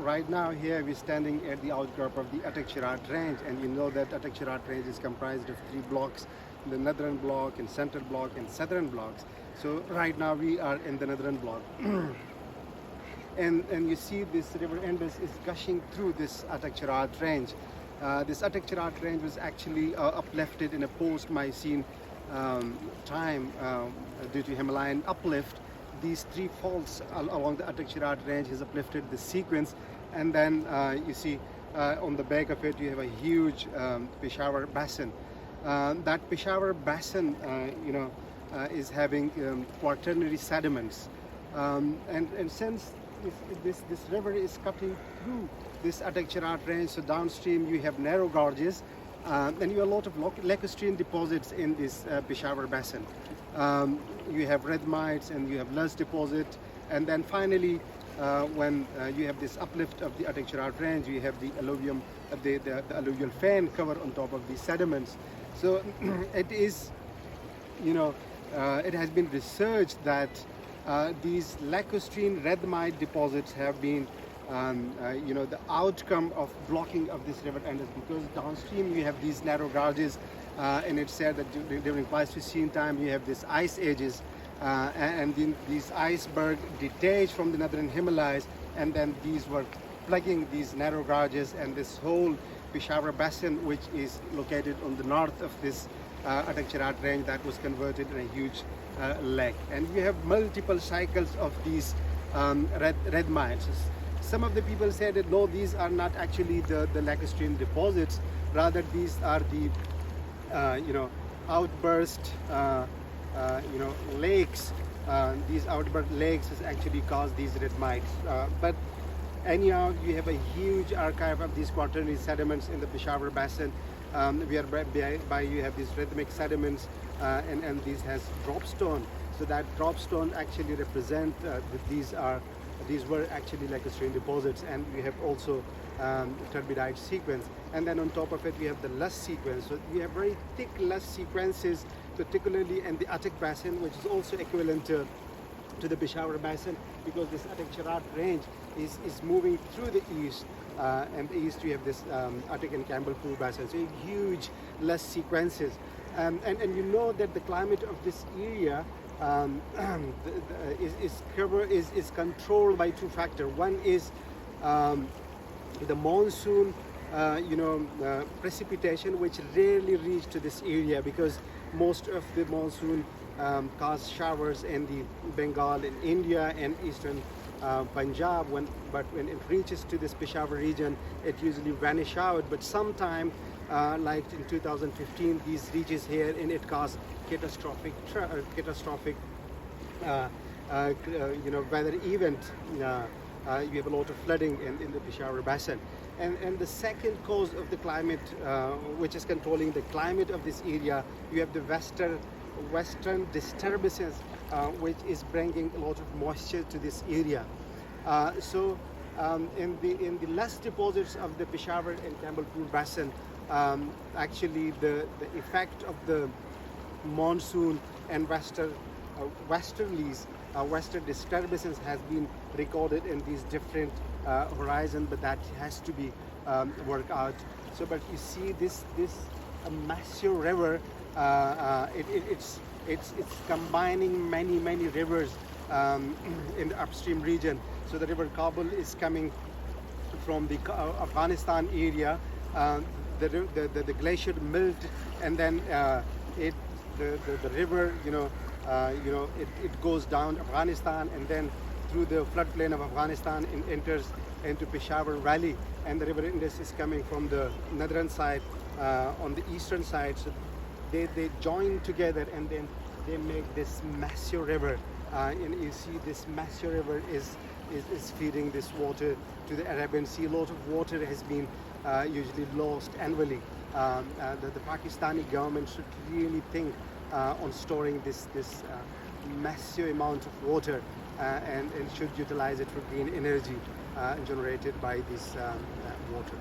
right now here we're standing at the outcrop of the Chnage Range, and you know that Chnage Range is comprised of 3 blocks, the northern block and central block and southern blocks. So right now we are in the northern block. And you see this river Indus is gushing through this Chnage Range. This Chnage Range was actually uplifted in a post-Miocene time due to Himalayan uplift. These 3 faults along the Chnage Range has uplifted the sequence, and then you see on the back of it you have a huge Peshawar Basin. That Peshawar Basin, is having quaternary sediments, and since this river is cutting through this Chnage Range, so downstream you have narrow gorges, and you have a lot of lacustrine deposits in this Peshawar Basin. You have red mites and you have loess deposit, and then finally when you have this uplift of the Chnage Range, you have the alluvium, the alluvial fan cover on top of these sediments. So it is, it has been researched that these lacustrine red mite deposits have been the outcome of blocking of this river Indus, because downstream you have these narrow gorges, and it's said that during Pleistocene time you have these ice ages, and then these icebergs detached from the northern Himalayas, and then these were plugging these narrow gorges, and this whole Peshawar Basin, which is located on the north of this Chnage Range, that was converted in a huge lake. And we have multiple cycles of these red mites. Some of the people say that no, these are not actually the lacustrine deposits, rather these are the outburst lakes. These outburst lakes has actually caused these red mites, but anyhow you have a huge archive of these quaternary sediments in the Peshawar Basin, whereby you have these rhythmic sediments, and these has dropstone. So that dropstone actually represent that these were actually lacustrine deposits, and we have also turbidite sequence, and then on top of it we have the loess sequence. So we have very thick loess sequences, particularly in the Attic Basin, which is also equivalent to the Peshawar Basin, because this Chnage Range is moving through the east, and the east you have this Attic and Campbell Pool Basin, so huge loess sequences, and you know that the climate of this area is controlled by 2 factors. One is the monsoon, precipitation, which rarely reach to this area, because most of the monsoon cause showers in the Bengal, in India, and eastern Punjab. But when it reaches to this Peshawar region, it usually vanish out. But sometime, like in 2015, these reaches here, and it caused catastrophic weather event. You have a lot of flooding in the Peshawar Basin, and the second cause of the climate, which is controlling the climate of this area, you have the western disturbances, which is bringing a lot of moisture to this area. So in the loess deposits of the Peshawar and Campbell Pool Basin, actually the effect of the monsoon and westerlies, western disturbances has been recorded in these different horizons, but that has to be worked out. So, but you see this massive river, it's combining many rivers in the upstream region. So the river Kabul is coming from the Afghanistan area. The glacier melted, and then the river, it goes down Afghanistan, and then through the floodplain of Afghanistan and enters into Peshawar Valley, and the river Indus is coming from the northern side on the eastern side. So they join together, and then they make this massive river, and you see this massive river is feeding this water to the Arabian Sea. A lot of water has been usually lost annually. The Pakistani government should really think on storing this massive amount of water, and should utilize it for green energy generated by this water.